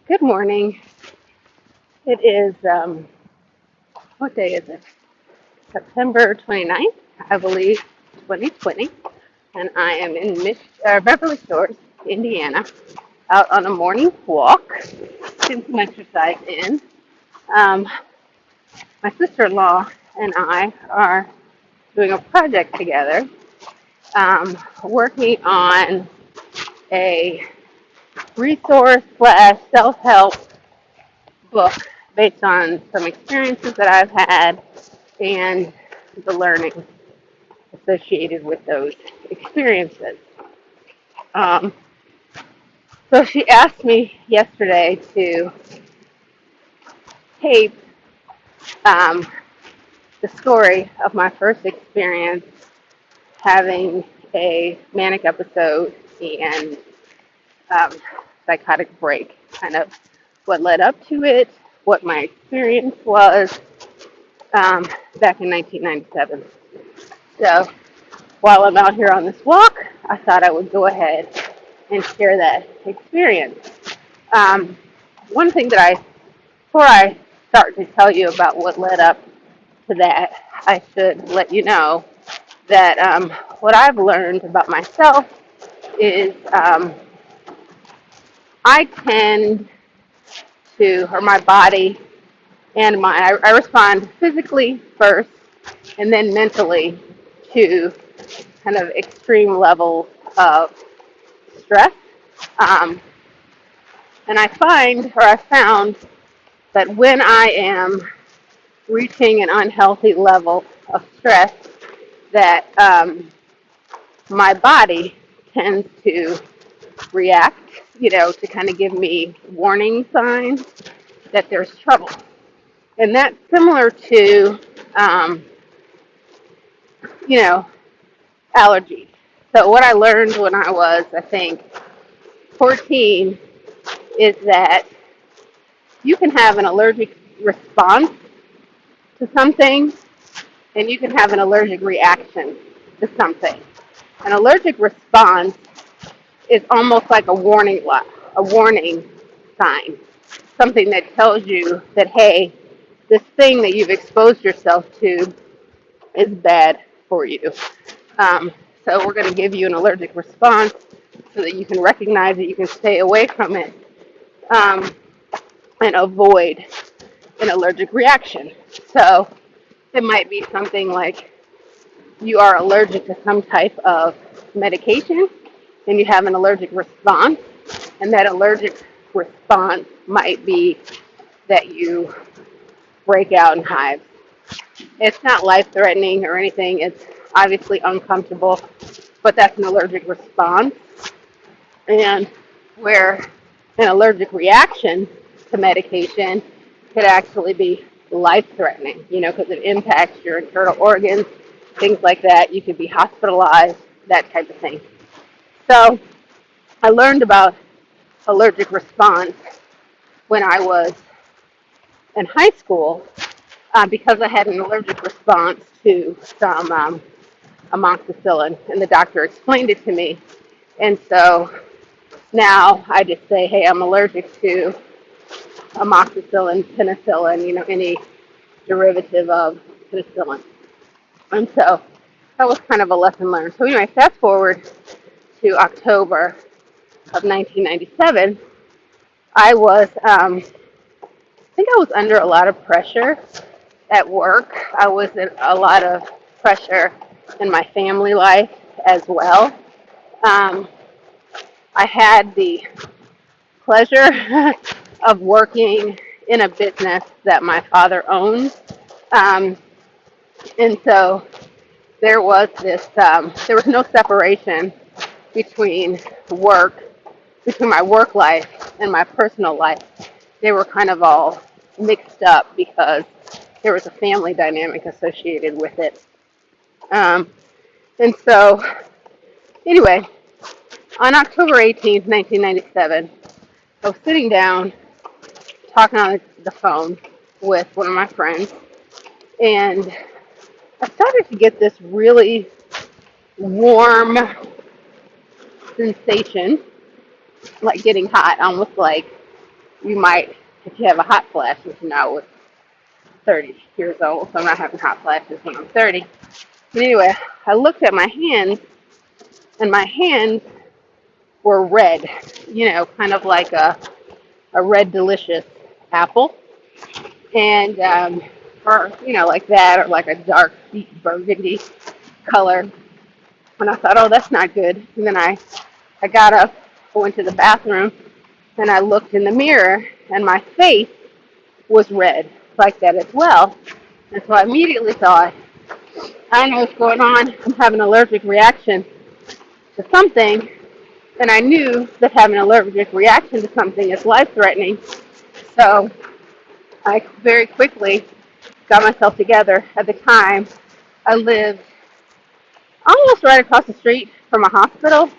Good morning. It is, what day is it? September 29th, I believe, 2020. And I am in Beverly Shores, Indiana, out on a morning walk, getting some exercise in. Um, my sister-in-law and I are doing a project together, working on a resource slash self-help book based on some experiences that I've had and the learning associated with those experiences. Um, so she asked me yesterday to tape um, the story of my first experience having a manic episode and um, psychotic break, kind of what led up to it, what my experience was um, back in 1997. So while I'm out here on this walk, I thought I would go ahead and share that experience. Um, One thing before I start to tell you about what led up to that, I should let you know that what I've learned about myself is I tend to, or my body and I respond physically first and then mentally to kind of extreme levels of stress. Um, and I found that when I am reaching an unhealthy level of stress, that my body tends to react, to kind of give me warning signs that there's trouble. And that's similar to, um, you know, allergies. So what I learned when I was, I think, 14 is that you can have an allergic response to something and you can have an allergic reaction to something. An allergic response is almost like a warning sign, something that tells you that, hey, this thing that you've exposed yourself to is bad for you. Um, so we're going to give you an allergic response so that you can recognize it, you can stay away from it, and avoid an allergic reaction. So it might be something like you are allergic to some type of medication and you have an allergic response, and that allergic response might be that you break out in hives. It's not life-threatening or anything. It's obviously uncomfortable, but that's an allergic response. And where an allergic reaction to medication could actually be life-threatening, because it impacts your internal organs, things like that. You could be hospitalized, that type of thing. So I learned about allergic response when I was in high school because I had an allergic response to some amoxicillin, and the doctor explained it to me. And so now I just say, hey, I'm allergic to amoxicillin, penicillin, any derivative of penicillin. And so that was kind of a lesson learned. So anyway, fast forward to October of 1997, I think I was under a lot of pressure at work. I was in a lot of pressure in my family life as well. Um, I had the pleasure of working in a business that my father owned. Um, and so there was no separation between work, between my work life and my personal life. They were kind of all mixed up because there was a family dynamic associated with it. Um, and so, anyway, on October 18th, 1997, I was sitting down talking on the phone with one of my friends, and I started to get this really warm sensation, like getting hot, almost like you might, if you have a hot flash, which now was 30 years old, so I'm not having hot flashes when I'm 30. But anyway, I looked at my hands, and my hands were red, kind of like a red delicious apple. And, or, like that, or like a dark, deep burgundy color. And I thought, oh, that's not good. And then I got up, went to the bathroom, and I looked in the mirror, and my face was red like that as well. And so I immediately thought, I know what's going on. I'm having an allergic reaction to something. And I knew that having an allergic reaction to something is life-threatening. So I very quickly got myself together. At the time, I lived almost right across the street from a hospital.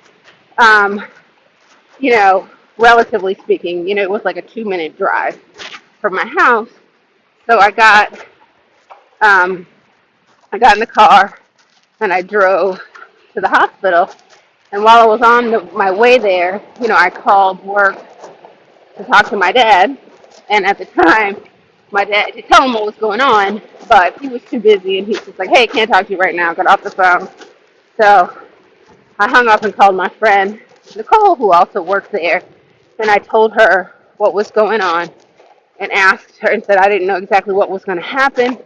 Um, you know, relatively speaking, it was like a 2-minute drive from my house. So um, I got in the car and I drove to the hospital. And while I was on my way there, I called work to talk to my dad. And at the time, my dad, to tell him what was going on, but he was too busy and he's just like, hey, can't talk to you right now. Got off the phone. So I hung up and called my friend, Nicole, who also works there. And I told her what was going on and asked her and said I didn't know exactly what was going to happen,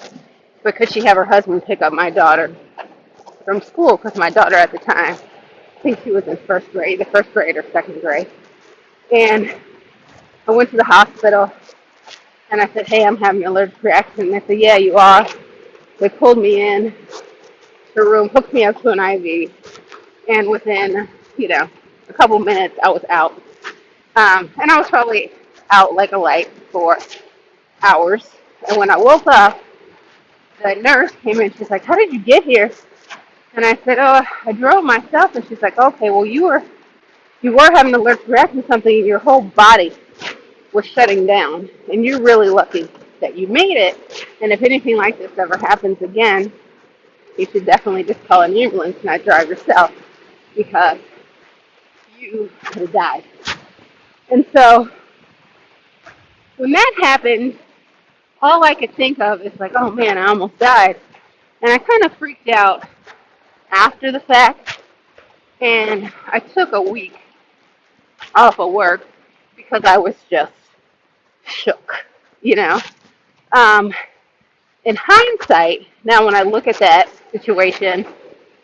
but could she have her husband pick up my daughter from school? Because my daughter at the time, I think she was in first grade, the first grade or second grade. And I went to the hospital and I said, hey, I'm having an allergic reaction. And they said, yeah, you are. They pulled me in the room, hooked me up to an IV, and within, a couple minutes, I was out. And I was probably out like a light for hours. And when I woke up, the nurse came in. She's like, how did you get here? And I said, oh, I drove myself. And she's like, okay, well, you were having an allergic reaction to something, and your whole body was shutting down. And you're really lucky that you made it. And if anything like this ever happens again, you should definitely just call an ambulance, not drive yourself, because you could have died. And so when that happened, all I could think of is like, oh man, I almost died. And I kind of freaked out after the fact, and I took a week off of work because I was just shook, you know. Um, in hindsight, now when I look at that situation,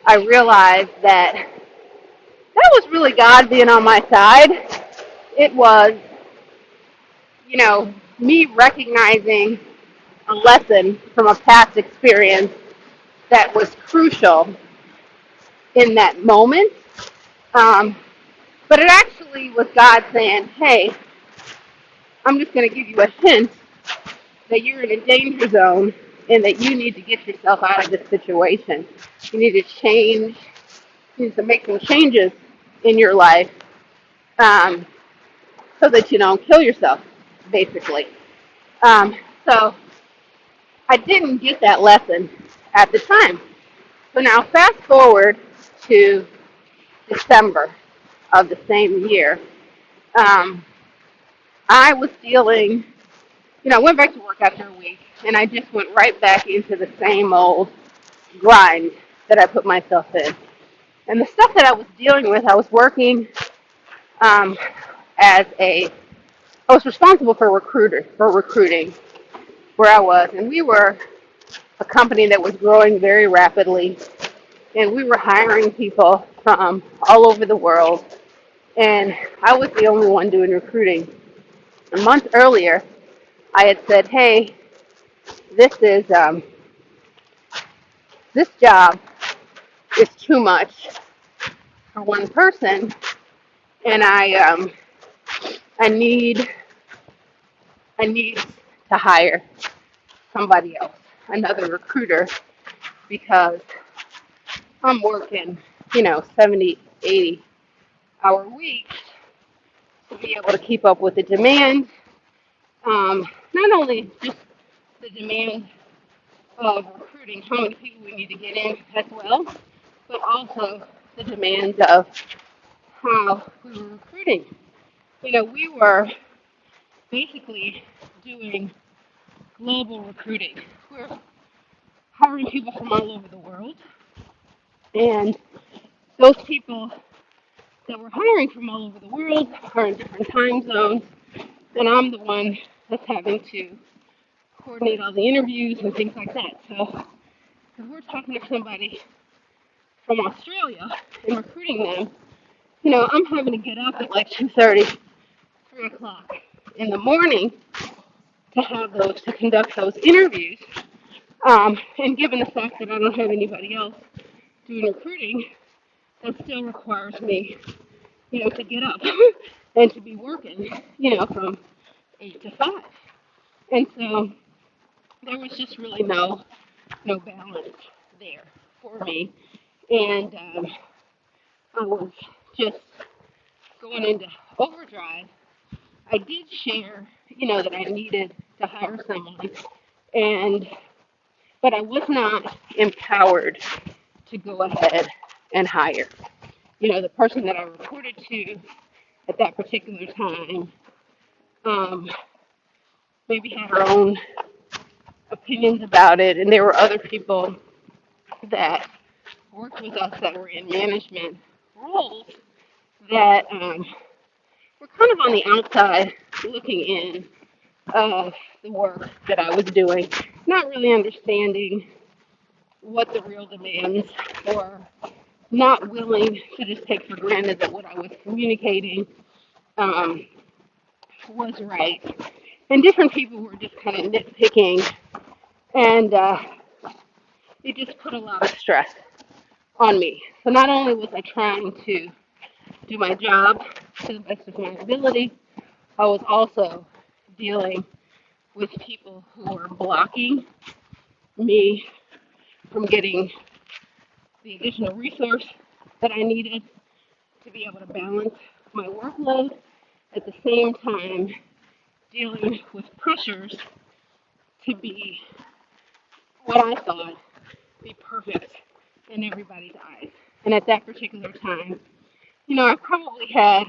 I realize that that was really God being on my side. It was, me recognizing a lesson from a past experience that was crucial in that moment. Um, but it actually was God saying, hey, I'm just going to give you a hint that you're in a danger zone and that you need to get yourself out of this situation. You need to change, you need to make some changes in your life um, so that you don't kill yourself, basically. So I didn't get that lesson at the time. So now fast forward to December of the same year. Um, I was dealing, I went back to work after a week, and I just went right back into the same old grind that I put myself in. And the stuff that I was dealing with, I was working um, as I was responsible for recruiting where I was, and we were a company that was growing very rapidly, and we were hiring people from all over the world, and I was the only one doing recruiting. A month earlier, I had said, hey, this is this job is too much for one person, and I need I need to hire somebody else, another recruiter, because I'm working, 70, 80-hour weeks to be able to keep up with the demand. Not only just the demand of recruiting, how many people we need to get in as well, but also the demand of how we were recruiting. We were basically doing global recruiting. We're hiring people from all over the world, and those people that we're hiring from all over the world are in different time zones, and I'm the one that's having to coordinate all the interviews and things like that. So if we're talking to somebody from Australia and recruiting them, I'm having to get up at like 2:30, 3 o'clock in the morning to conduct those interviews. And given the fact that I don't have anybody else doing recruiting, that still requires me, to get up and to be working, from 8 to 5. And so there was just really no balance there for me. And I was just going into overdrive. I did share, that I needed to hire someone, and but I was not empowered to go ahead and hire. The person that I reported to at that particular time um, maybe had her own opinions about it, and there were other people that worked with us that were in management roles that were kind of on the outside looking in of the work that I was doing, not really understanding what the real demands were, not willing to just take for granted that what I was communicating um, was right. And different people were just kind of nitpicking, and it just put a lot of stress on me. So not only was I trying to do my job to the best of my ability, I was also dealing with people who were blocking me from getting the additional resource that I needed to be able to balance my workload, at the same time dealing with pressures to be what I thought be perfect in everybody's eyes. And at that particular time, I probably had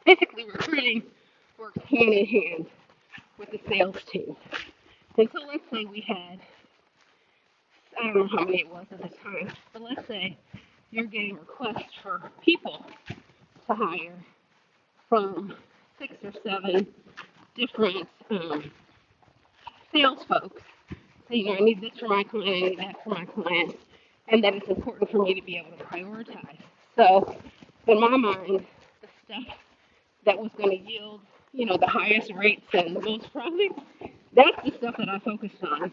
basically recruiting worked hand in hand with the sales team. And so let's say we had, I don't know how many it was at the time, but let's say you're getting requests for people to hire from 6 or 7 different sales folks. So, I need this for my client, I need that for my client, and that it's important for me to be able to prioritize. So, in my mind, the stuff that was going to yield, the highest rates and the most profit, that's the stuff that I focused on.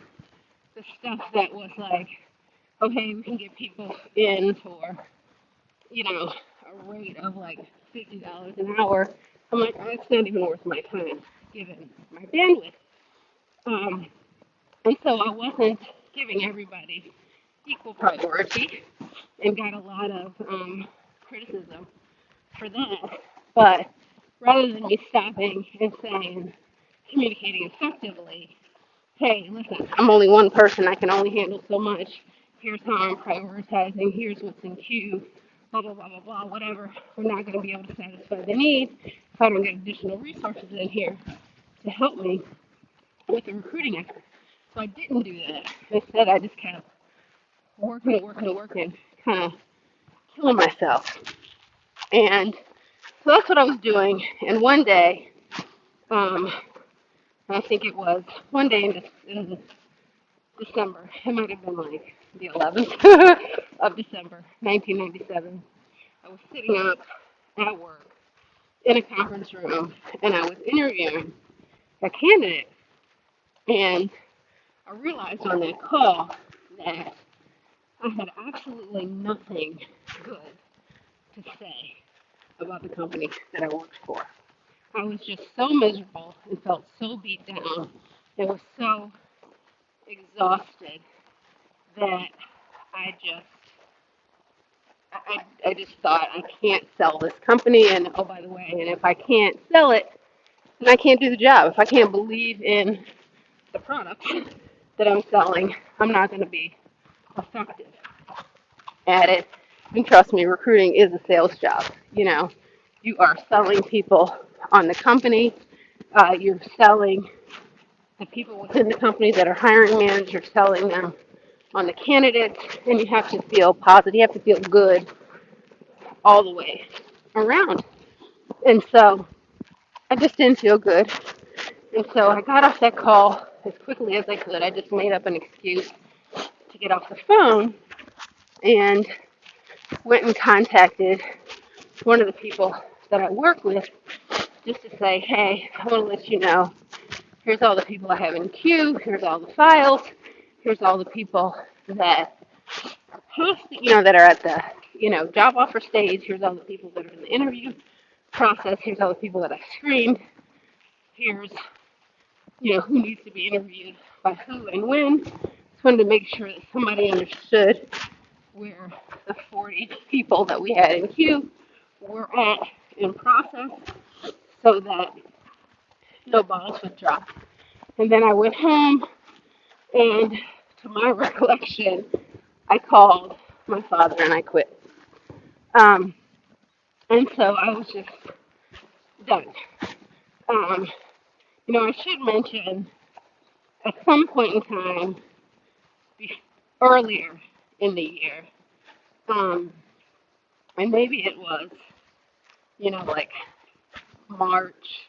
The stuff that was like, okay, we can get people in for, a rate of like $50 an hour. I'm like, oh, it's not even worth my time, given my bandwidth. Um, and so I wasn't giving everybody equal priority and got a lot of criticism for that. But rather than me stopping and saying, communicating effectively, hey, listen, I'm only one person. I can only handle so much. Here's how I'm prioritizing. Here's what's in queue. Blah, blah, blah, blah, blah, whatever. We're not going to be able to satisfy the need if I don't get additional resources in here to help me with the recruiting effort. So I didn't do that. Instead, I just kept working, kind of killing myself. And so that's what I was doing. And one day, I think it was one day in December, it might have been like the 11th of December, 1997, I was sitting up at work in a conference room, and I was interviewing a candidate. And I realized on that call that I had absolutely nothing good to say about the company that I worked for. I was just so miserable and felt so beat down and was so exhausted that I just I just thought I can't sell this company, and oh, by the way, and if I can't sell it, then I can't do the job. If I can't believe in the product that I'm selling, I'm not going to be effective at it. And trust me, recruiting is a sales job. You are selling people on the company, You're selling the people within the company that are hiring managers, selling them on the candidates, and you have to feel positive. You have to feel good all the way around. And so I just didn't feel good. And so I got off that call as quickly as I could. I just made up an excuse to get off the phone and went and contacted one of the people that I work with just to say, hey, I want to let you know, here's all the people I have in queue, here's all the files, here's all the people that are that are at the, job offer stage, here's all the people that are in the interview process, here's all the people that I screened, here's, who needs to be interviewed by who and when. Just wanted to make sure that somebody understood where the 40 people that we had in queue were at in process so that no balls would drop. And then I went home, and to my recollection, I called my father and I quit. Um, and so I was just done. Um, I should mention at some point in time earlier in the year, and maybe it was, like March,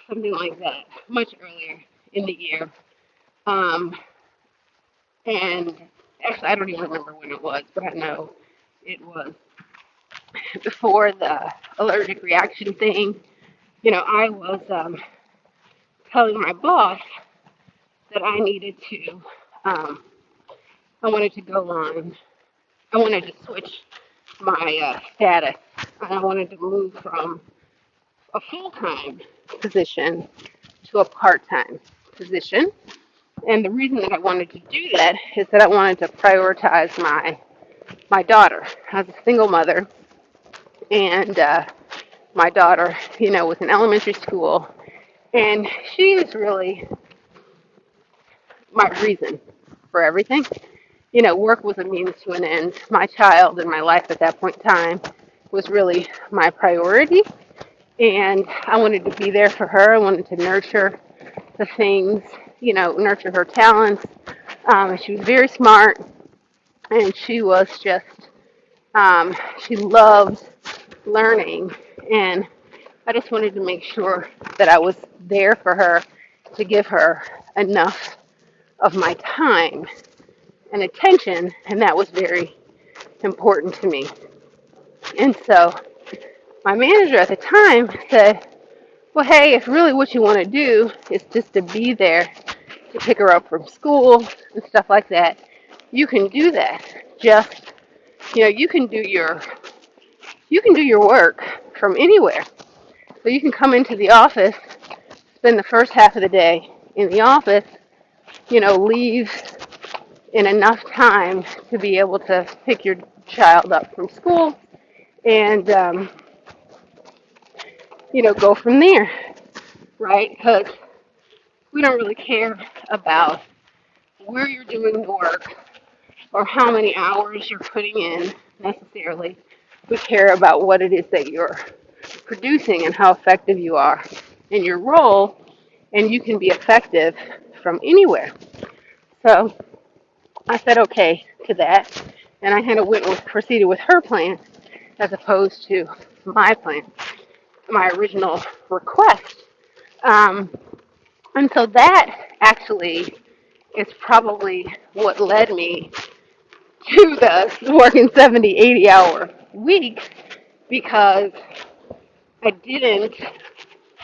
something like that, much earlier in the year. Um, and actually, I don't even remember when it was, but I know it was before the allergic reaction thing. I was telling my boss that I needed to, I wanted to go on, I wanted to switch my status. I wanted to move from a full-time position to a part-time position. And the reason that I wanted to do that is that I wanted to prioritize my daughter. I was a single mother, and my daughter, was in elementary school, and she is really my reason for everything. Work was a means to an end. My child and my life at that point in time was really my priority, and I wanted to be there for her. I wanted to nurture the things, nurture her talents. She was very smart, and she was just, she loved learning, and I just wanted to make sure that I was there for her to give her enough of my time and attention, and that was very important to me. And so my manager at the time said, well, hey, if really what you want to do is just to be there to pick her up from school and stuff like that, you can do that. Just, you can do your work from anywhere. So you can come into the office, spend the first half of the day in the office, leave in enough time to be able to pick your child up from school and, go from there, right? Because we don't really care about where you're doing the work or how many hours you're putting in necessarily. We care about what it is that you're producing and how effective you are in your role, and you can be effective from anywhere. So I said okay to that, and I kind of proceeded with her plan as opposed to my plan, my original request. Um, and so that actually is probably what led me to the working 70, 80-hour week, because I didn't,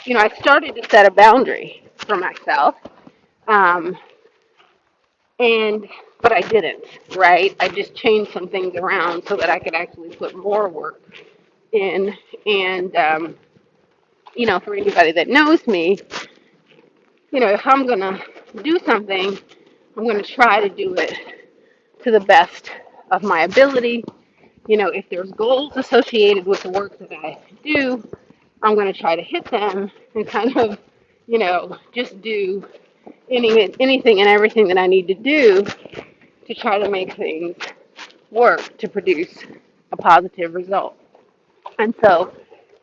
I started to set a boundary for myself, um, and but I didn't, right? I just changed some things around so that I could actually put more work in. And for anybody that knows me, if I'm gonna do something, I'm gonna try to do it to the best of my ability. If there's goals associated with the work that I do, I'm going to try to hit them and kind of, just do anything and everything that I need to do to try to make things work to produce a positive result. And so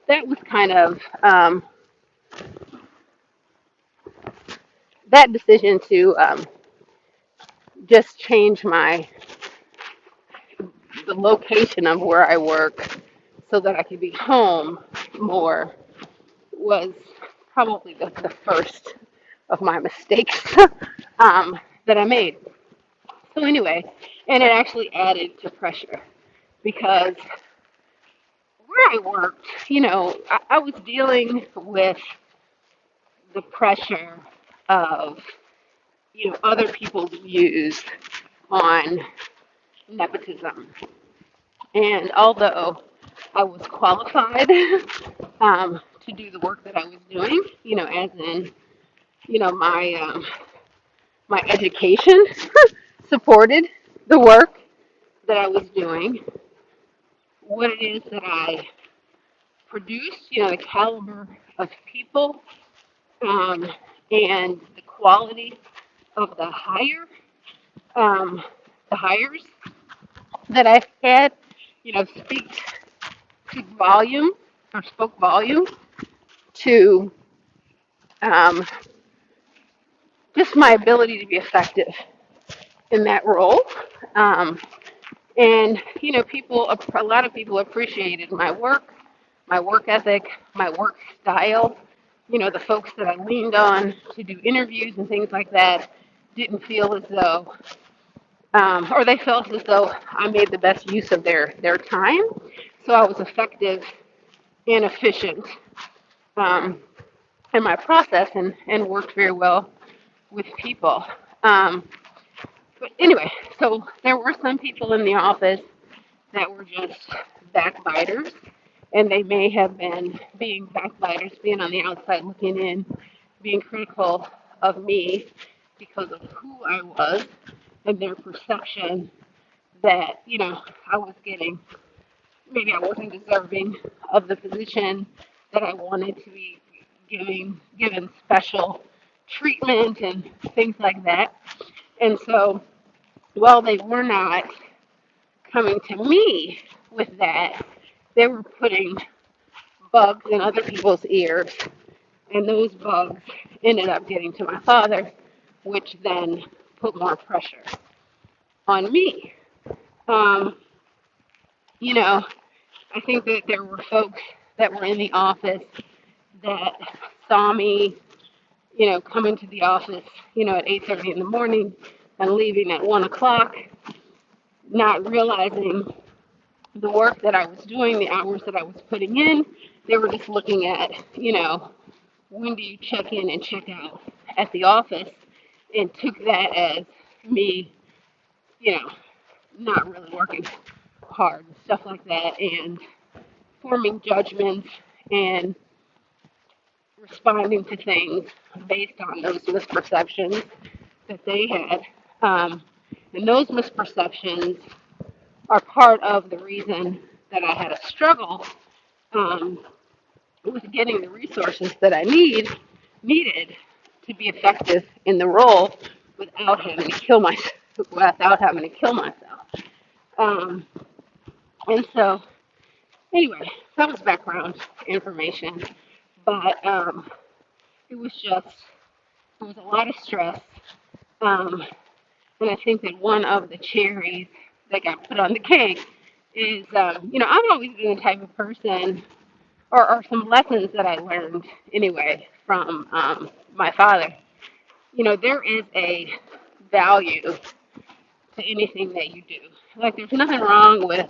that was kind of that decision to just change the location of where I work so that I could be home more was probably the first of my mistakes that I made. So anyway, and it actually added to pressure because where I worked, I was dealing with the pressure of, other people's views on nepotism. And although I was qualified to do the work that I was doing, as in, my education supported the work that I was doing, what it is that I produced, the caliber of people, um, and the quality of um, the hires that I had, speaks to volume or spoke volume to um, just my ability to be effective in that role. Um, and a lot of people appreciated my work ethic, my work style. The folks that I leaned on to do interviews and things like that didn't feel as though, or they felt as though I made the best use of their time. So I was effective and efficient um, in my process and worked very well with people. Um, but anyway, so there were some people in the office that were just backbiters, and they may have been being backbiters, being on the outside looking in, being critical of me because of who I was and their perception that, I was getting, maybe I wasn't deserving of the position that I wanted to be given special treatment and things like that. And so while they were not coming to me with that, they were putting bugs in other people's ears, and those bugs ended up getting to my father, which then put more pressure on me. Um, you know, I think that there were folks that were in the office that saw me, coming to the office, at 8:30 in the morning and leaving at 1 o'clock, not realizing the work that I was doing, the hours that I was putting in. They were just looking at, when do you check in and check out at the office, and took that as me, you know, not really working hard and stuff like that, and forming judgments and responding to things based on those misperceptions that they had. And those misperceptions are part of the reason that I had a struggle um, with getting the resources that I needed to be effective in the role without having to kill myself. Without having to kill myself. Um, and so, anyway, that was background information. But it was a lot of stress. Um, and I think that one of the cherries that got put on the cake is, I've always been the type of person, or some lessons that I learned anyway from my father. There is a value to anything that you do. Like, there's nothing wrong with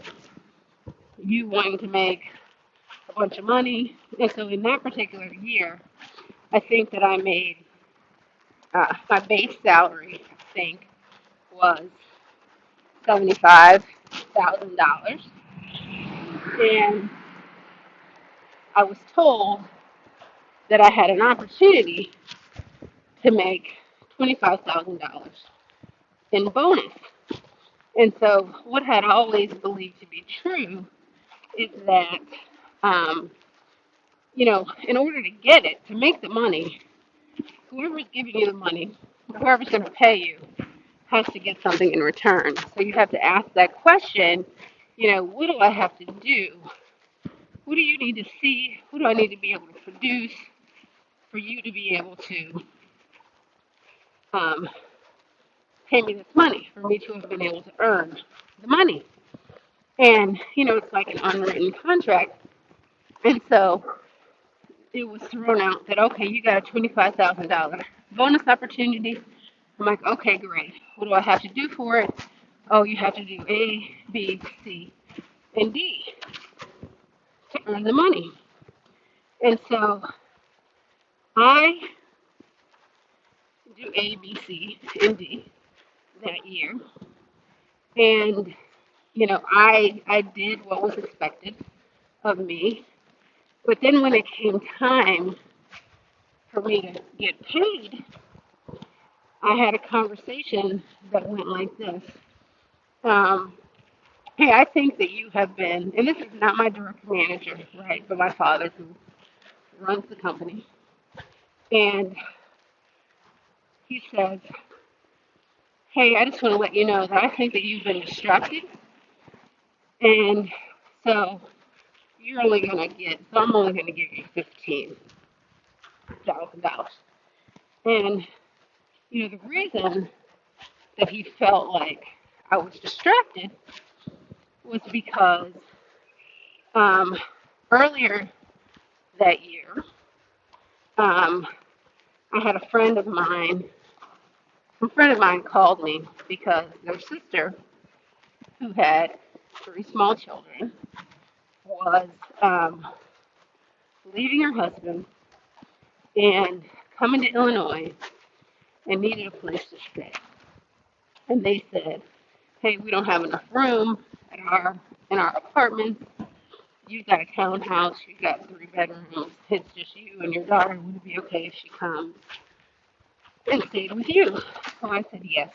you wanting to make a bunch of money. And so in that particular year, I think that I made my base salary, I think, was $75,000. And I was told that I had an opportunity to make $25,000 in bonus. And so what I had always believed to be true is that, um, in order to get it, to make the money, whoever's giving you the money, whoever's going to pay you, has to get something in return. So you have to ask that question, what do I have to do? What do you need to see? What do I need to be able to produce for you to be able to um, pay me this money for me to have been able to earn the money. And, it's like an unwritten contract. And so it was thrown out that, okay, you got a $25,000 bonus opportunity. I'm like, okay, great. What do I have to do for it? Oh, you have to do A, B, C, and D to earn the money. And so I do A, B, C, and D that year. And, I did what was expected of me. But then when it came time for me to get paid, I had a conversation that went like this. Um, hey, I think that you have been, and this is not my direct manager, right, but my father who runs the company. And he says, hey, I just want to let you know that I think that you've been distracted. And so you're only going to get, so I'm only going to give you $15,000. And, the reason that he felt like I was distracted was because um, earlier that year, um, I had a friend of mine called me because their sister, who had 3 small children, was leaving her husband and coming to Illinois and needed a place to stay. And they said, hey, we don't have enough room in our apartment. You've got a townhouse, you've got 3 bedrooms, it's just you and your daughter. Would it be okay if she comes and stayed with you? So I said yes.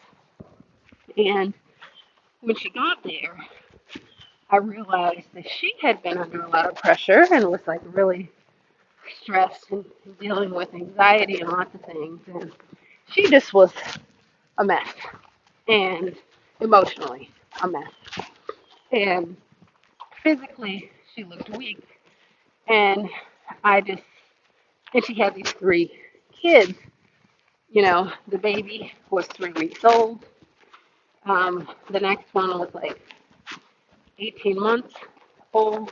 And when she got there, I realized that she had been under a lot of pressure and was like really stressed and dealing with anxiety and lots of things. And she just was a mess, and emotionally a mess. And physically, she looked weak. And I just, and she had these 3 kids. The baby was 3 weeks old. The next one was like 18 months old.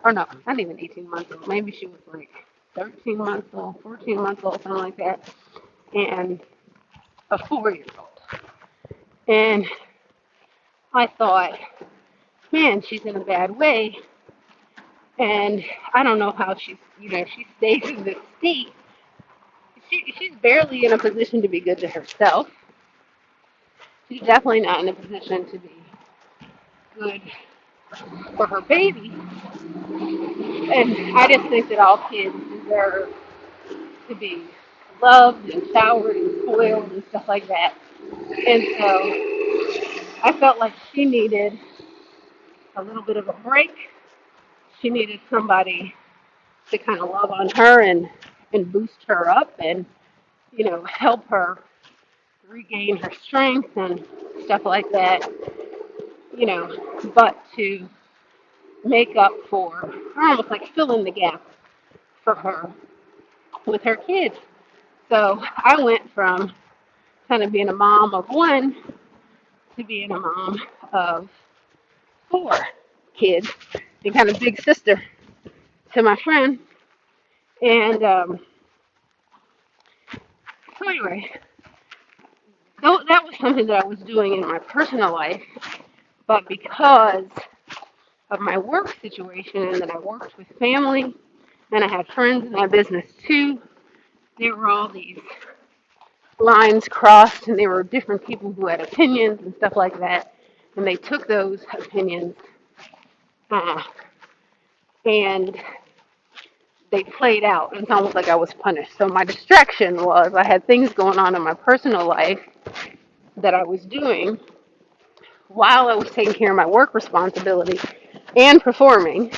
Or no, not even 18 months old. Maybe she was like 13 months old, 14 months old, something like that. And a 4-year-old. And I thought, man, she's in a bad way. And I don't know how she stays in this state. She's barely in a position to be good to herself. She's definitely not in a position to be good for her baby. And I just think that all kids deserve to be loved and showered and spoiled and stuff like that. And so I felt like she needed a little bit of a break. She needed somebody to kind of love on her and boost her up and, help her regain her strength and stuff like that, but to make up for, almost like fill in the gap for her with her kids. So I went from kind of being a mom of one to being a mom of 4 kids and kind of big sister to my friend. And so anyway, that was something that I was doing in my personal life, but because of my work situation and that I worked with family and I had friends in my business too, there were all these lines crossed and there were different people who had opinions and stuff like that. And they took those opinions uh, and they played out. It's almost like I was punished. So my distraction was I had things going on in my personal life that I was doing while I was taking care of my work responsibility and performing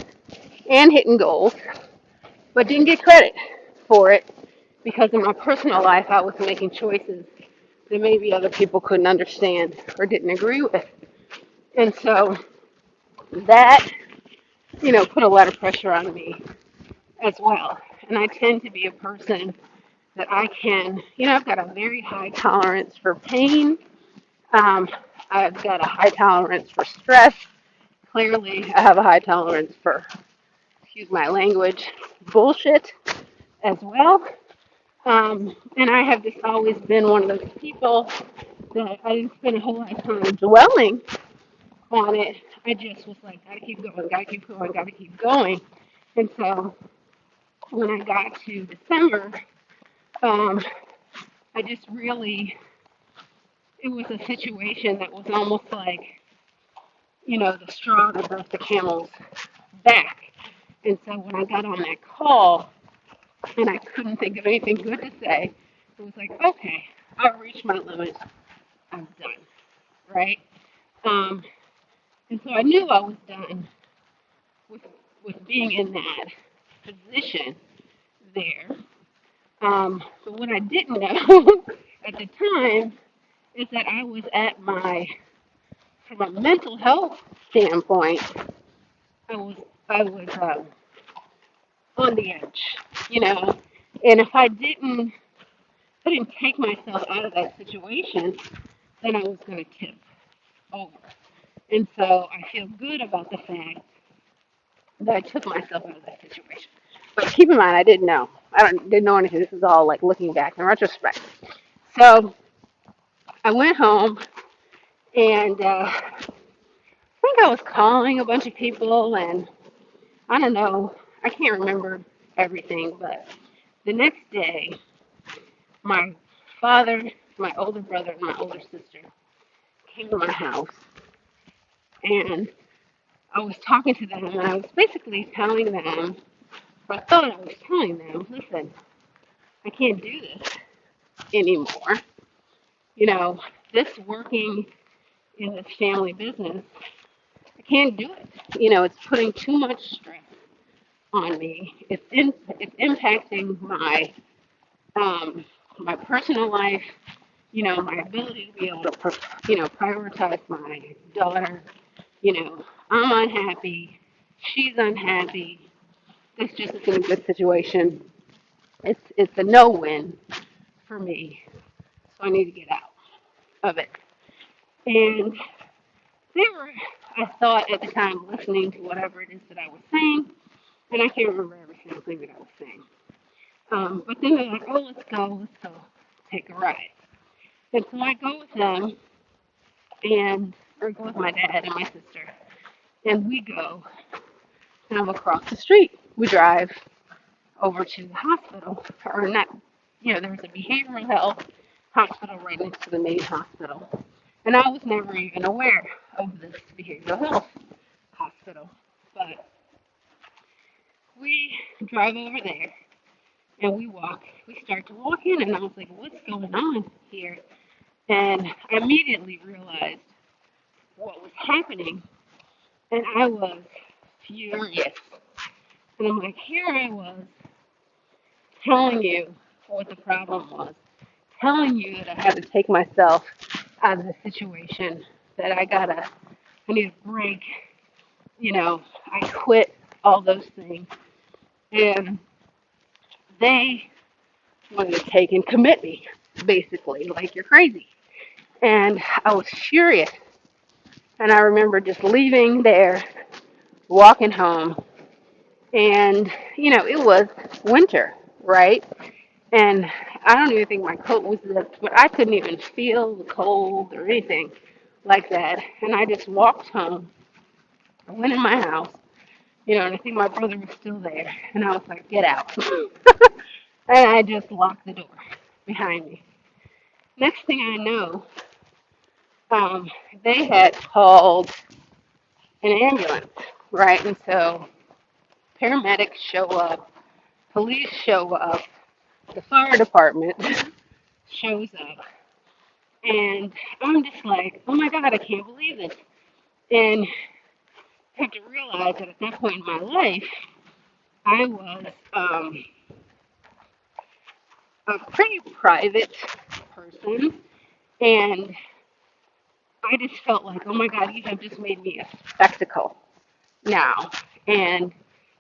and hitting goals, but didn't get credit for it because in my personal life I was making choices that maybe other people couldn't understand or didn't agree with. And so that, put a lot of pressure on me as well. And I tend to be a person that I can, I've got a very high tolerance for pain. Um, I've got a high tolerance for stress. Clearly, I have a high tolerance for, excuse my language, bullshit as well. And I have just always been one of those people that I didn't spend a whole lot of time dwelling on it. I just was like, gotta keep going, gotta keep going, gotta keep going. And so when I got to December, um, I just really, it was a situation that was almost like, the straw that broke the camel's back. And so when I got on that call and I couldn't think of anything good to say, it was like, okay, I've reached my limit. I'm done, right? Um, and so I knew I was done with being in that position there. But what I didn't know at the time is that I was at from a mental health standpoint, I was I was on the edge, you know. And if I didn't take myself out of that situation, then I was going to tip over. And so I feel good about the fact that I took myself out of that situation. But keep in mind, I didn't know. Didn't know anything. This is all like looking back in retrospect. So I went home and I think I was calling a bunch of people, and I don't know. I can't remember everything, but the next day, my father, my older brother, and my older sister came to my house, and I was talking to them, and I was basically telling them, or I thought I was telling them, listen, I can't do this anymore. This working in this family business, I can't do it. It's putting too much stress on me. It's impacting my personal life. My ability to be able to prioritize my daughter. I'm unhappy. She's unhappy. This just isn't a good situation. It's a no-win for me. So I need to get out of it. And they were, I thought at the time, listening to whatever it is that I was saying, and I can't remember every single thing that I was saying. But then they're like, oh, let's go take a ride. And so I go with them, or go with my dad and my sister, and we go kind of across the street. We drive over to the hospital, or not, there's a behavioral health hospital right next to the main hospital. And I was never even aware of this behavioral health hospital. But we drive over there and we start to walk in, and I was like, what's going on here? And I immediately realized what was happening, and I was furious. And I'm like, here I was telling you what the problem was, telling you that I had to take myself out of the situation, that I need a break, I quit, all those things. And they wanted to take and commit me, basically, like you're crazy. And I was furious. And I remember just leaving there, walking home, and, it was winter, right? And I don't even think my coat was zipped, but I couldn't even feel the cold or anything like that. And I just walked home. I went in my house, and I think my brother was still there. And I was like, get out. And I just locked the door behind me. Next thing I know, they had called an ambulance, right? And so paramedics show up, police show up, the fire department shows up, and I'm just like, oh my God, I can't believe this. And I have to realize that at that point in my life, I was a pretty private person, and I just felt like, oh my God, you have just made me a spectacle now, and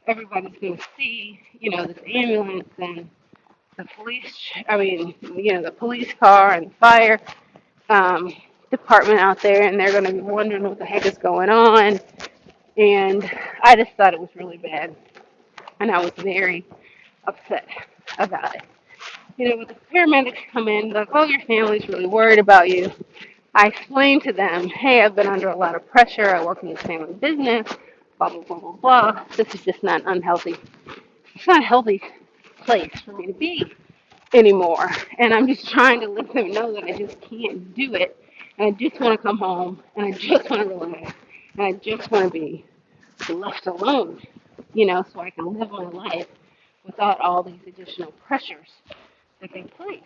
everybody's going to see, this ambulance, and the the police car and the fire um, department out there, and they're going to be wondering what the heck is going on. And I just thought it was really bad, and I was very upset about it. When the paramedics come in, like, oh, your family's really worried about you. I explained to them, hey, I've been under a lot of pressure. I work in the family business, blah, blah, blah, blah, blah. This is just not unhealthy. It's not a healthy place for me to be anymore. And I'm just trying to let them know that I just can't do it. And I just want to come home, and I just want to relax, and I just want to be left alone, so I can live my life without all these additional pressures that they place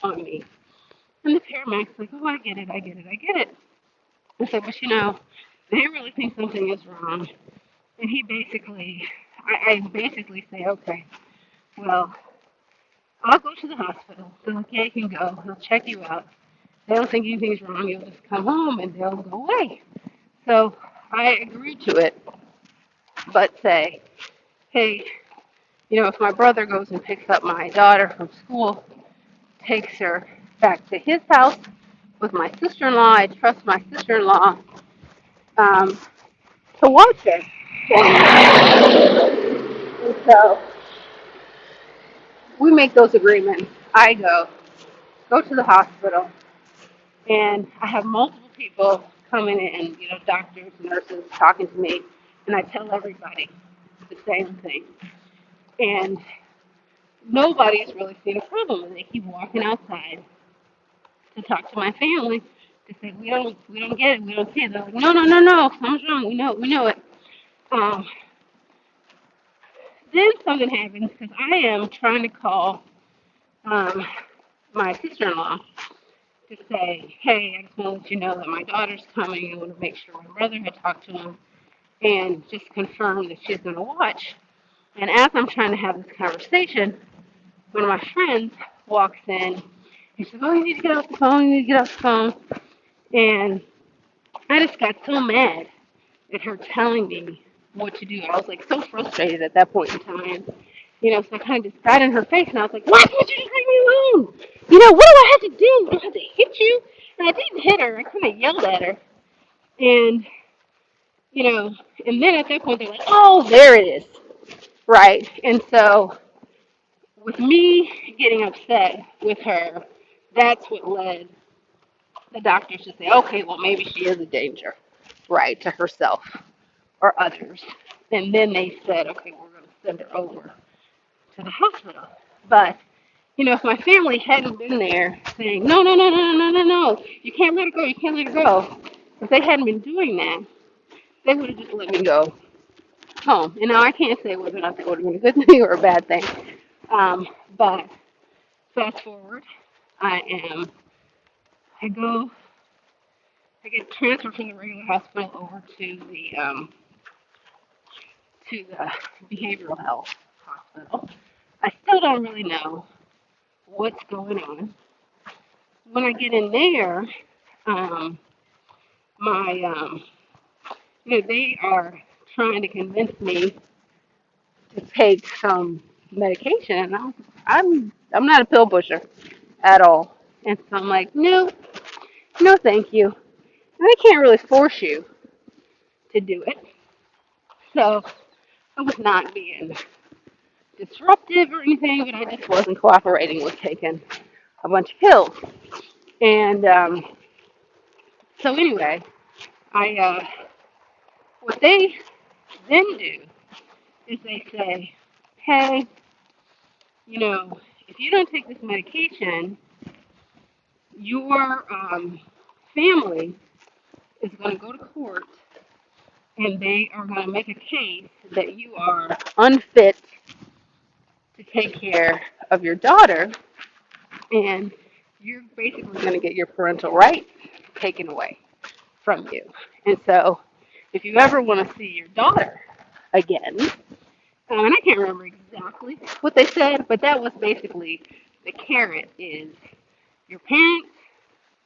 on me. And the paramedic's like, oh, I get it, I get it, I get it. I said, but they really think something is wrong. And I basically say, okay, well, I'll go to the hospital. They're like, yeah, you can go. They'll check you out. They don't think anything's wrong. You'll just come home and they'll go away. So I agreed to it, but say, hey, if my brother goes and picks up my daughter from school, takes her back to his house with my sister-in-law, I trust my sister-in-law um, to watch her for me. And so we make those agreements. I go to the hospital, and I have multiple people coming in, doctors, nurses, talking to me, and I tell everybody the same thing. And nobody's really seen a problem, and they keep walking outside to talk to my family to say we don't get it, we don't see it. They're like, no, no, no, no, something's wrong. We know it. Um, then something happens because I am trying to call um, my sister-in-law to say, hey, I just want to let you know that my daughter's coming. I want to make sure my brother had talked to him and just confirm that she's going to watch. And as I'm trying to have this conversation, one of my friends walks in. He says, oh, you need to get off the phone. You need to get off the phone. And I just got so mad at her telling me what to do. I was like so frustrated at that point in time. So I kind of just got in her face and I was like, why can't you just leave me alone? What do I have to do? Do I have to hit you? And I didn't hit her. I kind of yelled at her. And, and then at that point they're like, oh, there it is. Right. And so with me getting upset with her, that's what led the doctors to say, okay, well, maybe she is a danger, right, to herself or others. And then they said, okay, we're going to send her over to the hospital. But, if my family hadn't been there saying, no, no, no, no, no, no, no, you can't let her go, you can't let her go, if they hadn't been doing that, they would have just let me go home. And now I can't say whether or not that would have been a good thing or a bad thing. But fast forward, I am, I go, I get transferred from the regular hospital over to the behavioral health hospital. I still don't really know what's going on. When I get in there, um, my they are trying to convince me to take some medication, and I'm not a pill pusher at all. And so I'm like, no, no, thank you. And I can't really force you to do it. So I was not being disruptive or anything, but I just wasn't cooperating with taking a bunch of pills. And so anyway, I what they then do is they say, hey, if you don't take this medication, your family is going to go to court and they are going to make a case that you are unfit to take care of your daughter, and you're basically going to get your parental rights taken away from you. And so if you ever want to see your daughter again, and I can't remember exactly what they said, but that was basically the carrot is your parents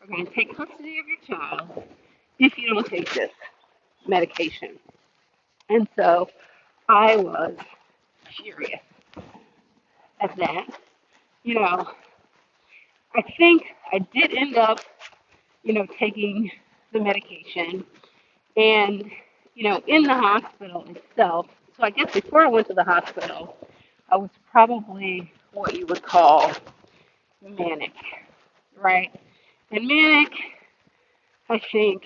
are going to take custody of your child if you don't take this medication. And so I was furious at that. you know, I think I did end up, taking the medication. And, in the hospital itself, so I guess before I went to the hospital, I was probably what you would call manic, right? And manic, I think,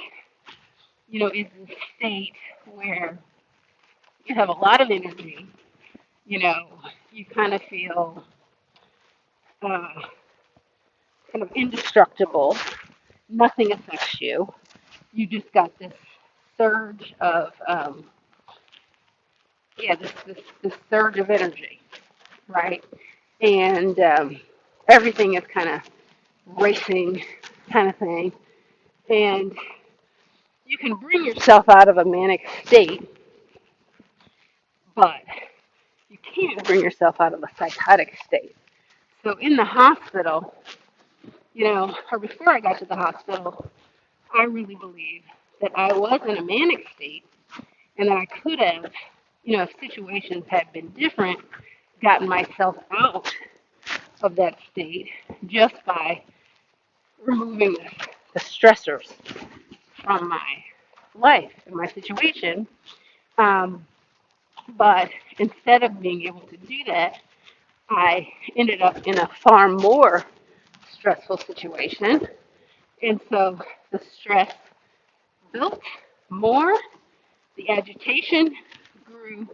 is a state where you have a lot of energy, you know, you kind of feel uh, kind of indestructible, nothing affects you. You just got this surge of, this surge of energy, right? And everything is kind of racing kind of thing. And you can bring yourself out of a manic state, but you can't bring yourself out of a psychotic state. So in the hospital, or before I got to the hospital, I really believe that I was in a manic state and that I could have, if situations had been different, gotten myself out of that state just by removing the stressors from my life and my situation. Um, but instead of being able to do that, I ended up in a far more stressful situation. And so the stress built more, the agitation grew,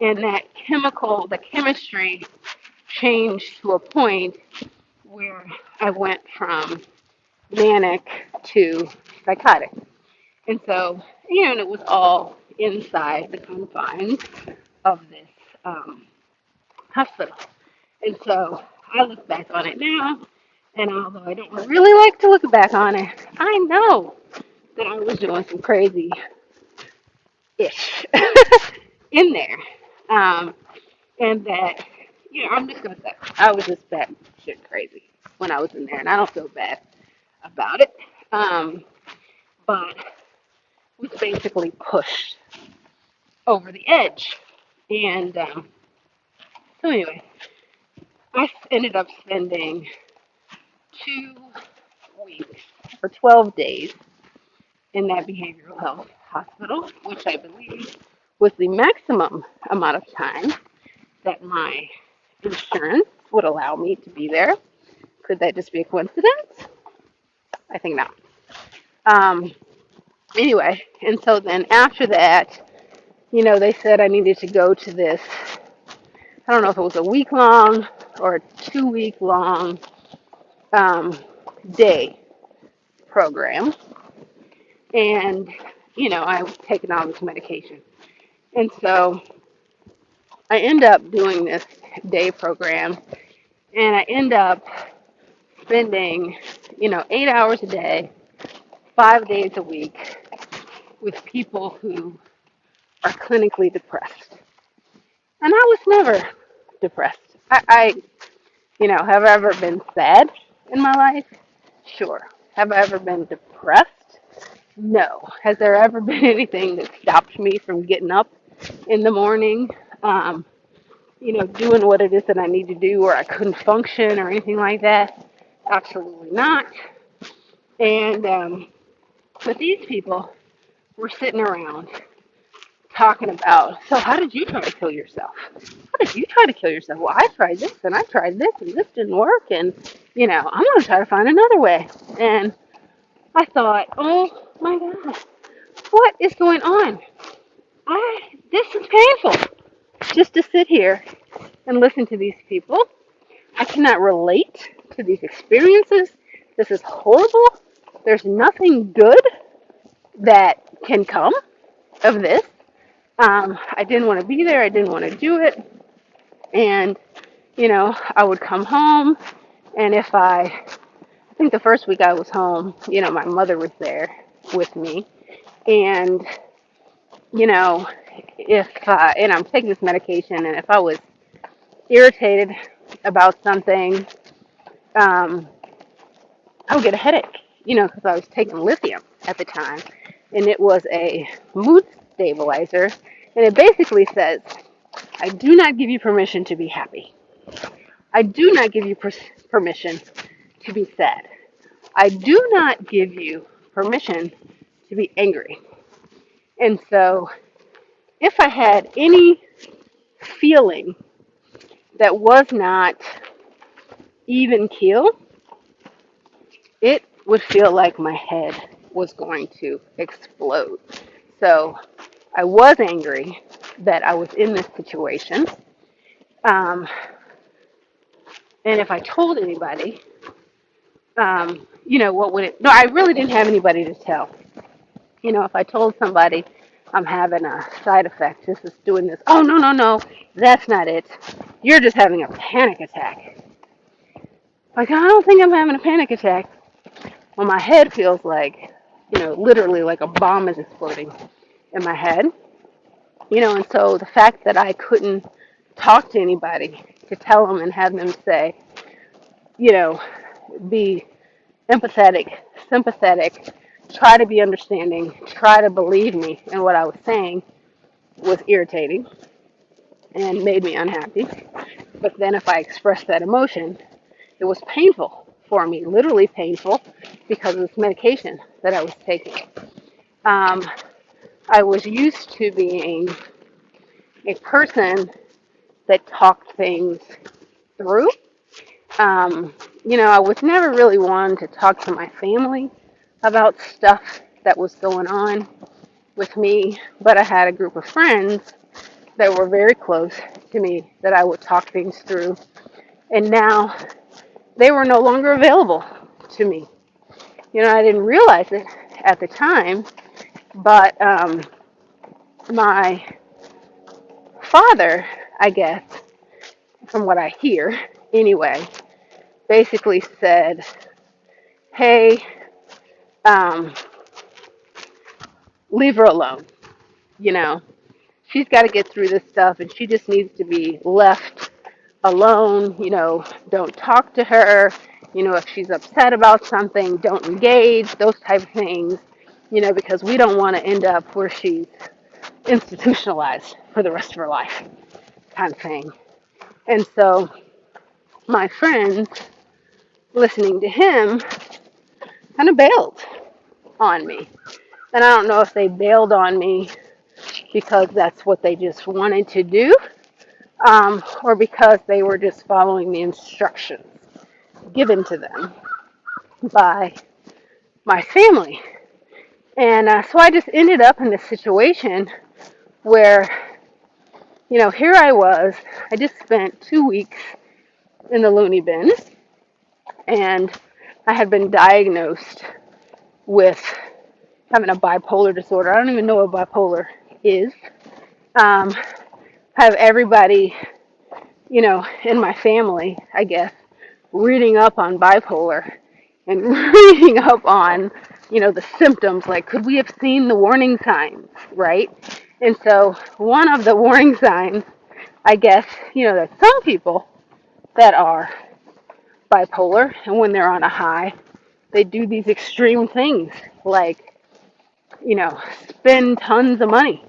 and the chemistry changed to a point where I went from manic to psychotic. And so, and it was all inside the confines of this hospital. And so I look back on it now, and although I don't really like to look back on it, I know that I was doing some crazy ish in there. Um, and that, I'm just going to say, I was just bad shit crazy when I was in there, and I don't feel bad about it. But was basically pushed over the edge. And so, anyway, I ended up spending 2 weeks or 12 days in that behavioral health hospital, which I believe was the maximum amount of time that my insurance would allow me to be there. Could that just be a coincidence? I think not. Um, anyway, and so then after that, they said I needed to go to this, I don't know if it was a week long or a 2 week long day program. And, I was taking all this medication. And so I end up doing this day program, and I end up spending, 8 hours a day, 5 days a week with people who are clinically depressed. And I was never depressed. Have I ever been sad in my life? Sure. Have I ever been depressed? No. Has there ever been anything that stopped me from getting up in the morning, doing what it is that I need to do, or I couldn't function or anything like that? Absolutely not. And but these people were sitting around talking about, so how did you try to kill yourself? How did you try to kill yourself? Well, I tried this and I tried this and this didn't work, and I'm going to try to find another way. And I thought, oh my God, what is going on? This is painful just to sit here and listen to these people. I cannot relate to these experiences. This is horrible. There's nothing good that can come of this. I didn't want to be there. I didn't want to do it. And, I would come home, and I think the first week I was home, my mother was there with me. And, and I'm taking this medication, and if I was irritated about something, I would get a headache, because I was taking lithium at the time. And it was a mood stabilizer. And it basically says, I do not give you permission to be happy. I do not give you permission to be sad. I do not give you permission to be angry. And so if I had any feeling that was not even keel, it would feel like my head was going to explode. So I was angry that I was in this situation. Um, and if I told anybody, what would it? No, I really didn't have anybody to tell. If I told somebody I'm having a side effect, this is doing this. Oh, no, no, no, that's not it. You're just having a panic attack. Like, I don't think I'm having a panic attack. Well, my head feels like, literally like a bomb is exploding in my head. And so the fact that I couldn't talk to anybody to tell them and have them say, be empathetic, sympathetic, try to be understanding, try to believe me in what I was saying was irritating and made me unhappy. But then if I expressed that emotion, it was painful for me, literally painful, because of this medication that I was taking. I was used to being a person that talked things through. I was never really one to talk to my family about stuff that was going on with me, but I had a group of friends that were very close to me that I would talk things through. And now they were no longer available to me. I didn't realize it at the time, but my father, I guess, from what I hear anyway, basically said, hey, um, leave her alone. You know, she's got to get through this stuff and she just needs to be left alone. Don't talk to her. If she's upset about something, don't engage, those type of things, because we don't want to end up where she's institutionalized for the rest of her life kind of thing. And so my friends, listening to him, kind of bailed on me. And I don't know if they bailed on me because that's what they just wanted to do, or because they were just following the instructions given to them by my family. And so I just ended up in this situation where, here I was. I just spent 2 weeks in the loony bin, and I had been diagnosed with having a bipolar disorder. I don't even know what bipolar is. Have everybody, in my family, I guess, reading up on bipolar and reading up on, the symptoms. Like, could we have seen the warning signs, right? And so one of the warning signs, I guess, that some people that are bipolar and when they're on a high, they do these extreme things like, spend tons of money.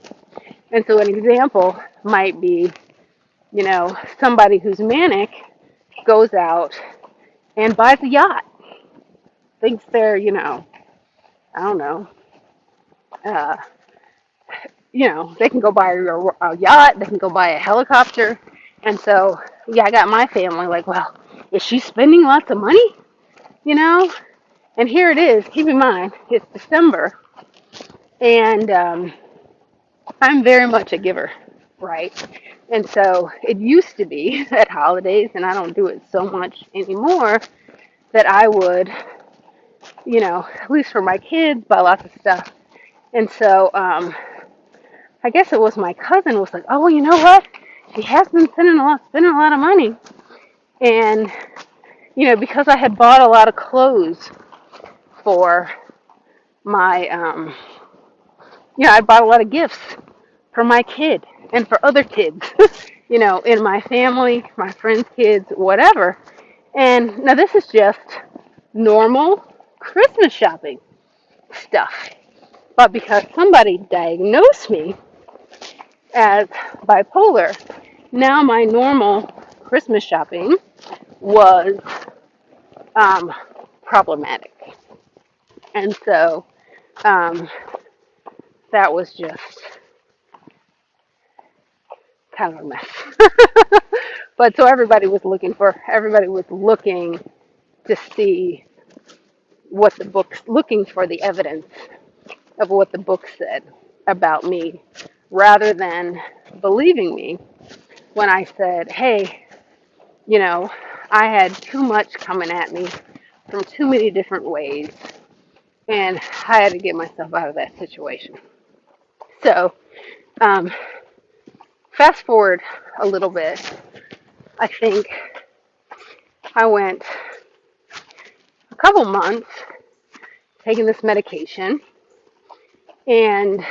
And so an example might be, somebody who's manic goes out and buys a yacht, thinks they're, I don't know, uh, they can go buy a yacht, they can go buy a helicopter. And so, yeah, I got my family like, well, is she spending lots of money? And here it is, keep in mind, it's December, and I'm very much a giver, right? And so it used to be at holidays, and I don't do it so much anymore, that I would, at least for my kids, buy lots of stuff. And so I guess it was my cousin was like, oh, well, you know what? She has been spending a lot of money. And, because I had bought a lot of clothes for my, I bought a lot of gifts for my kid and for other kids, in my family, my friends' kids, whatever. And now this is just normal Christmas shopping stuff. But because somebody diagnosed me as bipolar, now my normal Christmas shopping was um, problematic. And so um, that was just kind of a mess. But so everybody was looking to see what the books, looking for the evidence of what the book said about me rather than believing me when I said, hey, you know, I had too much coming at me from too many different ways, and I had to get myself out of that situation. So, um, fast forward a little bit, I think I went a couple months taking this medication, and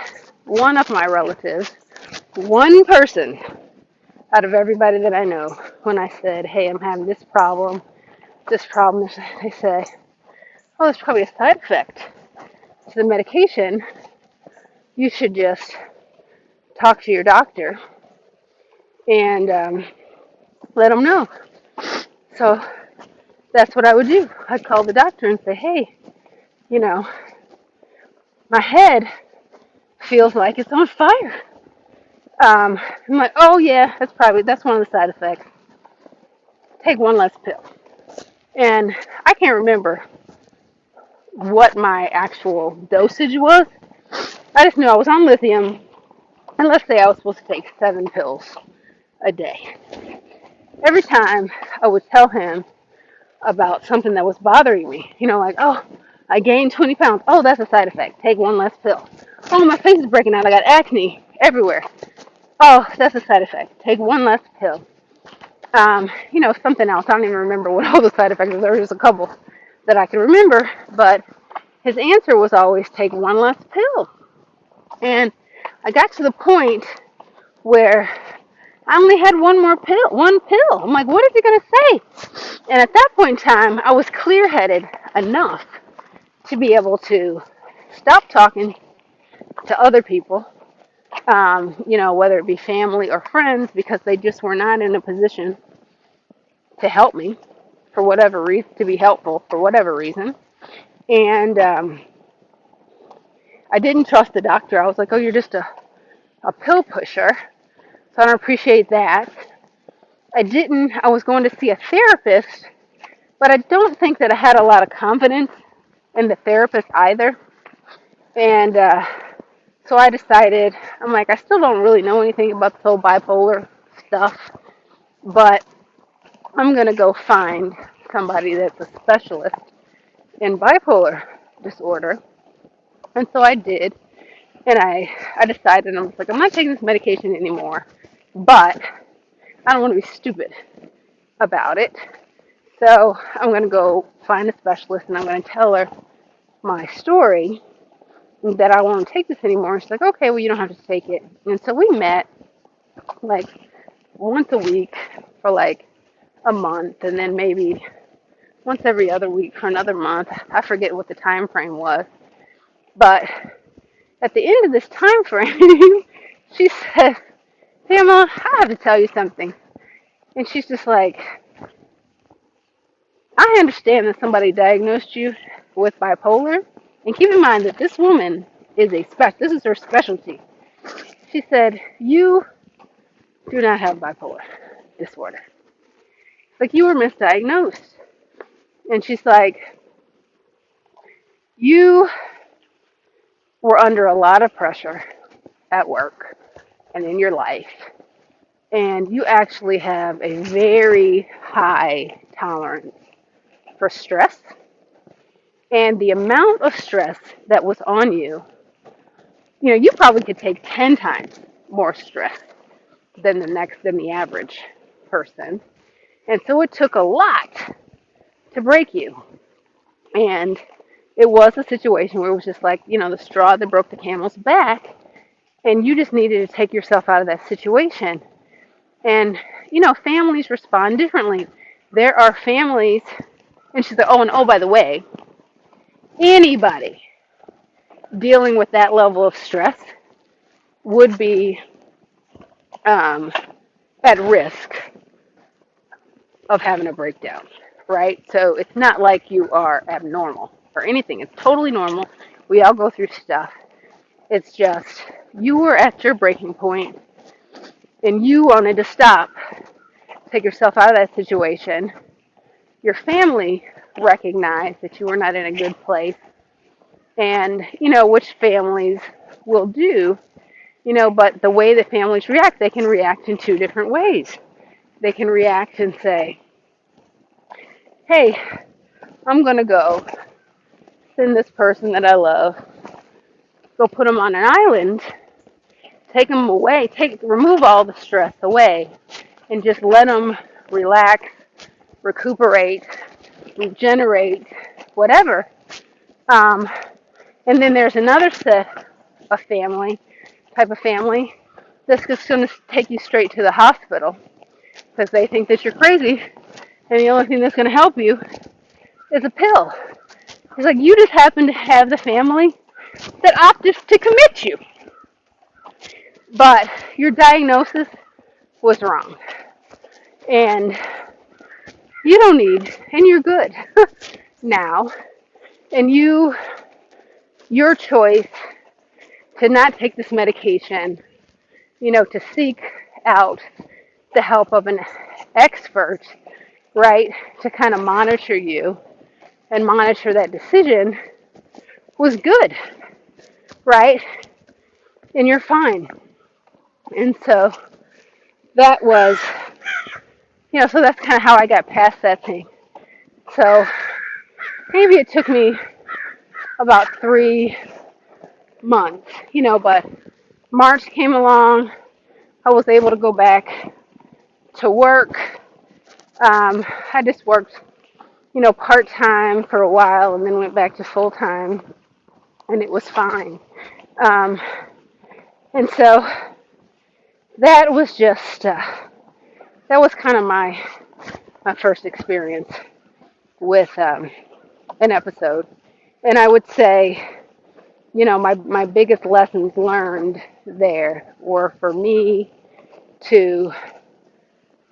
one of my relatives, one person out of everybody that I know, when I said, hey, I'm having this problem, they say, oh, it's probably a side effect to the medication. You should just talk to your doctor and let them know. So that's what I would do. I'd call the doctor and say, hey, you know, my head feels like it's on fire. I'm like, oh yeah, that's one of the side effects. Take one less pill. And I can't remember what my actual dosage was. I just knew I was on lithium, and let's say I was supposed to take 7 pills a day. Every time I would tell him about something that was bothering me, like, oh, I gained 20 pounds. Oh, that's a side effect. Take one less pill. Oh, my face is breaking out. I got acne everywhere. Oh, that's a side effect. Take one less pill. Something else. I don't even remember what all the side effects were. There was just a couple that I can remember, but his answer was always take one less pill. And I got to the point where I only had one pill. I'm like, what is he going to say? And at that point in time, I was clear-headed enough to be able to stop talking to other people, whether it be family or friends, because they just were not in a position to help me for whatever reason, to be helpful for whatever reason. And I didn't trust the doctor. I was like, oh, you're just a pill pusher. So I don't appreciate that. I was going to see a therapist, but I don't think that I had a lot of confidence in the therapist either. And so I decided, I'm like, I still don't really know anything about this whole bipolar stuff, but I'm going to go find somebody that's a specialist in bipolar disorder. And so I did. And I decided, I was like, I'm not taking this medication anymore, but I don't want to be stupid about it. So I'm going to go find a specialist and I'm going to tell her my story that I won't take this anymore. And she's like, okay, well, you don't have to take it. And so we met like once a week for like a month, and then maybe once every other week for another month. I forget what the time frame was. But at the end of this time frame, she said, Pamela, I have to tell you something. And she's just like, I understand that somebody diagnosed you with bipolar, and keep in mind that this woman this is her specialty. She said, you do not have bipolar disorder. Like, you were misdiagnosed. And she's like, you were under a lot of pressure at work and in your life, and you actually have a very high tolerance for stress. And the amount of stress that was on you, you probably could take 10 times more stress than the average person. And so it took a lot to break you. And it was a situation where it was just like, the straw that broke the camel's back, and you just needed to take yourself out of that situation. And, families respond differently. There are families, and she's like, oh, by the way, anybody dealing with that level of stress would be at risk of having a breakdown, right? So it's not like you are abnormal or anything. It's totally normal. We all go through stuff. It's just you were at your breaking point and you wanted to stop, take yourself out of that situation. Your family recognized that you were not in a good place, and which families will do, but the way that families react, they can react in two different ways. They can react and say, hey, I'm going to go send this person that I love, go put them on an island, take them away, remove all the stress away, and just let them relax, recuperate, regenerate, whatever. Um, and then there's another set of type of family, that's just going to take you straight to the hospital because they think that you're crazy, and the only thing that's going to help you is a pill. It's like you just happen to have the family that opted to commit you, but your diagnosis was wrong, and you don't need, and you're good now, and your choice to not take this medication, to seek out the help of an expert, right, to kind of monitor you and monitor that decision was good, right? And you're fine. And so that was, so that's kind of how I got past that thing. So maybe it took me about 3 months, but March came along. I was able to go back to work. I just worked, part-time for a while and then went back to full-time, and it was fine. Um, and so that was just, that was kind of my first experience with an episode. And I would say, my biggest lessons learned there were for me to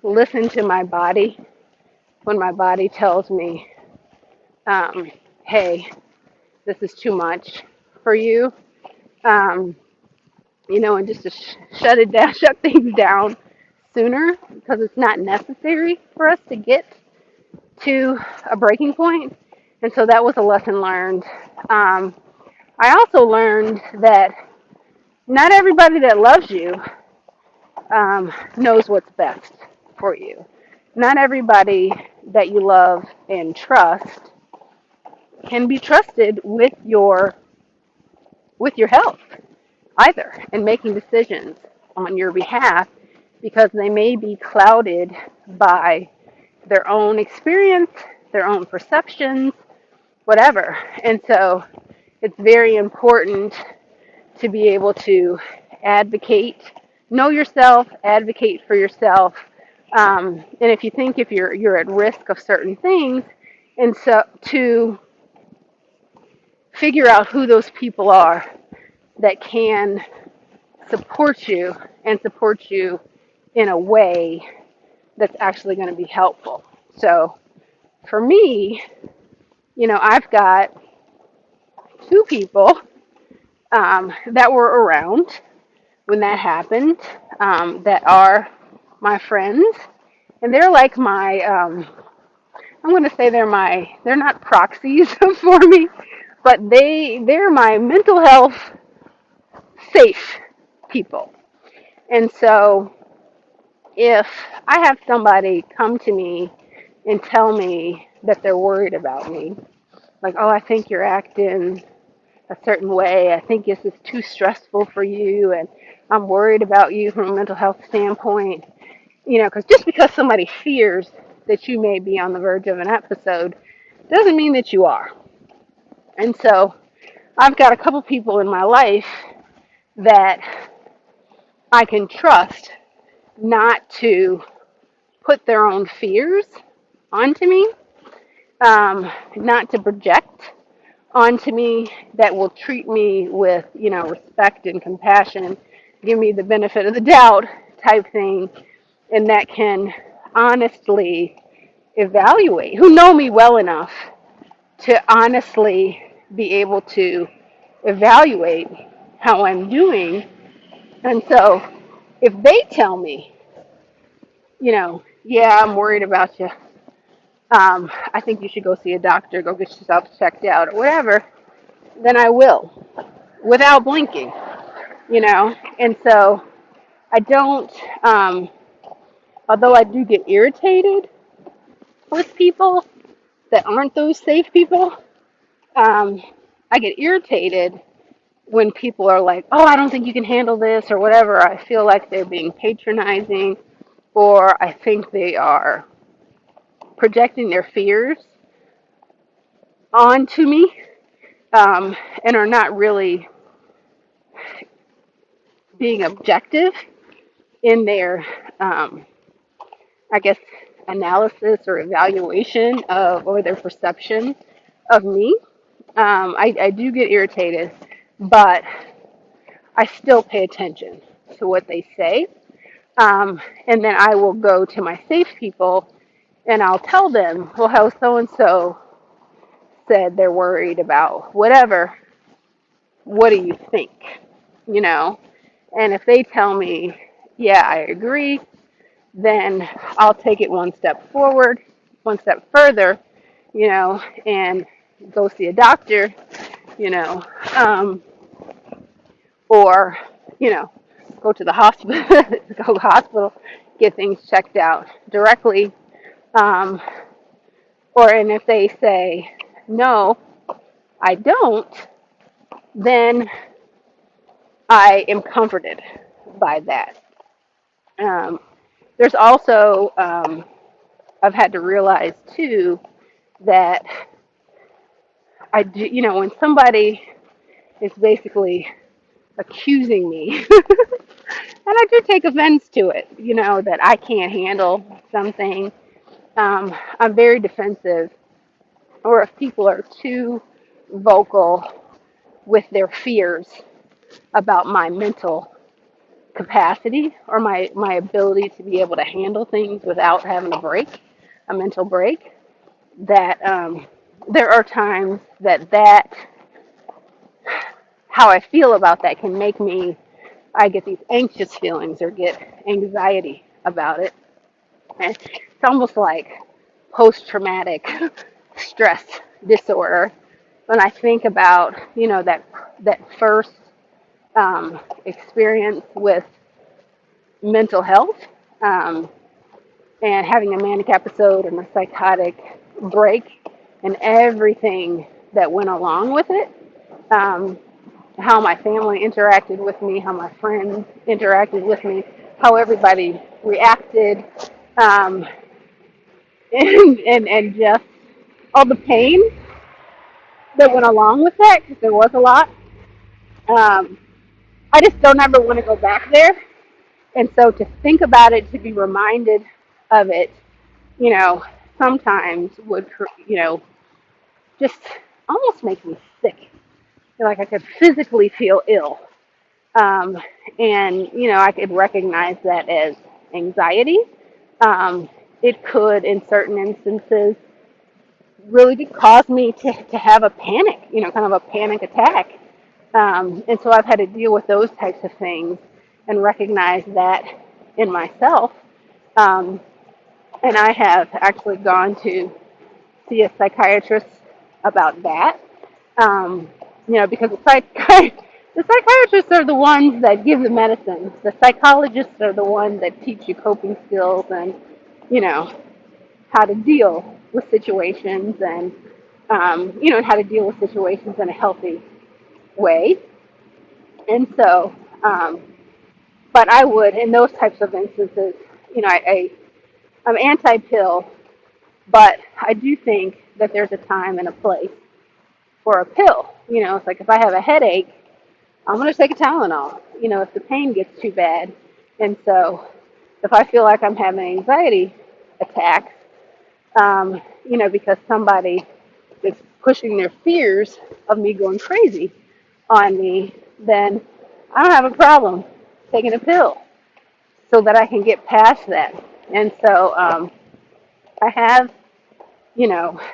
listen to my body when my body tells me, hey, this is too much for you, um, and just to shut it down, shut things down sooner, because it's not necessary for us to get to a breaking point. And so that was a lesson learned. I also learned that not everybody that loves you knows what's best for you. Not everybody that you love and trust can be trusted with your health either, and making decisions on your behalf, because they may be clouded by their own experience, their own perceptions, whatever. And so it's very important to be able to advocate, know yourself, advocate for yourself, and if you're at risk of certain things, and so to figure out who those people are that can support you and support you in a way that's actually going to be helpful. So for me, I've got two people that were around when that happened, that are my friends, and they're like I'm going to say they're not proxies for me, but they're my mental health safe people. And so if I have somebody come to me and tell me that they're worried about me, like, oh, I think you're acting a certain way, I think this is too stressful for you, and I'm worried about you from a mental health standpoint, because just because somebody fears that you may be on the verge of an episode doesn't mean that you are. And so I've got a couple people in my life that I can trust not to put their own fears onto me, not to project onto me, that will treat me with, respect and compassion, give me the benefit of the doubt type thing, and that can honestly evaluate, who know me well enough to honestly be able to evaluate how I'm doing. And so if they tell me, yeah, I'm worried about you. I think you should go see a doctor, go get yourself checked out, or whatever, then I will, without blinking, And so I don't, although I do get irritated with people that aren't those safe people, um, I get irritated when people are like, oh, I don't think you can handle this or whatever. I feel like they're being patronizing, or I think they are projecting their fears onto me, and are not really being objective in their, I guess, analysis or evaluation of, or their perception of me. I do get irritated, but I still pay attention to what they say. And then I will go to my safe people and I'll tell them, well, how so and so said they're worried about whatever. What do you think? You know? And if they tell me, yeah, I agree, then I'll take it one step forward, one step further, and go see a doctor, you know, um, or, you know, go to the hospital, go to the hospital, get things checked out directly. Um, and if they say, no, I don't, then I am comforted by that. Um, there's also, I've had to realize too that I do, when somebody is basically accusing me, and I do take offense to it, that I can't handle something. I'm very defensive, or if people are too vocal with their fears about my mental capacity or my ability to be able to handle things without having a mental break, that there are times that how I feel about that can make I get these anxious feelings or get anxiety about it. And it's almost like post-traumatic stress disorder when I think about, that first experience with mental health, um, and having a manic episode and a psychotic break and everything that went along with it. How my family interacted with me, how my friends interacted with me, how everybody reacted, um, and just all the pain that went along with that, because there was a lot. Um, I just don't ever want to go back there. And so to think about it, to be reminded of it, you know, sometimes would, just almost make me sick. Like I could physically feel ill. Um, and, I could recognize that as anxiety. Um, it could, in certain instances, really cause me to have a panic, kind of a panic attack. And so I've had to deal with those types of things and recognize that in myself. Um, and I have actually gone to see a psychiatrist about that. Um, because the psychiatrists are the ones that give the medicine. The psychologists are the ones that teach you coping skills and, you know, how to deal with situations and, and how to deal with situations in a healthy way. And so, but I would, in those types of instances, I'm anti-pill, but I do think that there's a time and a place for a pill. It's like if I have a headache, I'm going to take a Tylenol, if the pain gets too bad. And so if I feel like I'm having anxiety attacks, because somebody is pushing their fears of me going crazy on me, then I don't have a problem taking a pill so that I can get past that. And so I have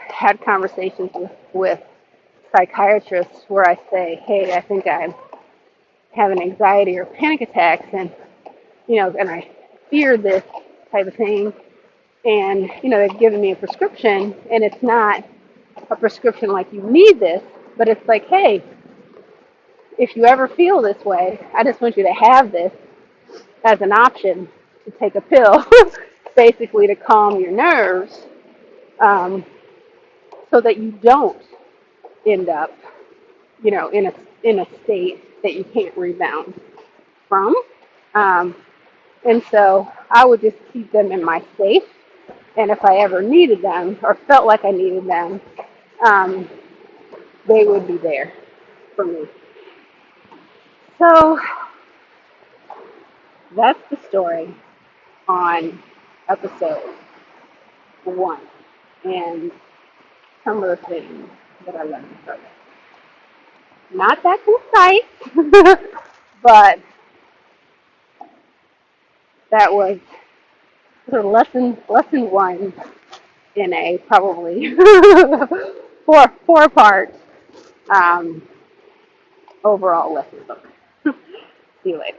had conversations with psychiatrists where I say, hey, I think I'm having anxiety or panic attacks, and I fear this type of thing. And, they've given me a prescription, and it's not a prescription like you need this, but it's like, hey, if you ever feel this way, I just want you to have this as an option to take a pill, basically to calm your nerves, um, so that you don't end up, in a state that you can't rebound from. Um, and so I would just keep them in my safe. And if I ever needed them or felt like I needed them, um, they would be there for me. So that's the story on episode 1 and some of the things that I learned from it. Not that concise, but that was sort of lesson 1 in a probably four part um, overall lesson book. See you later.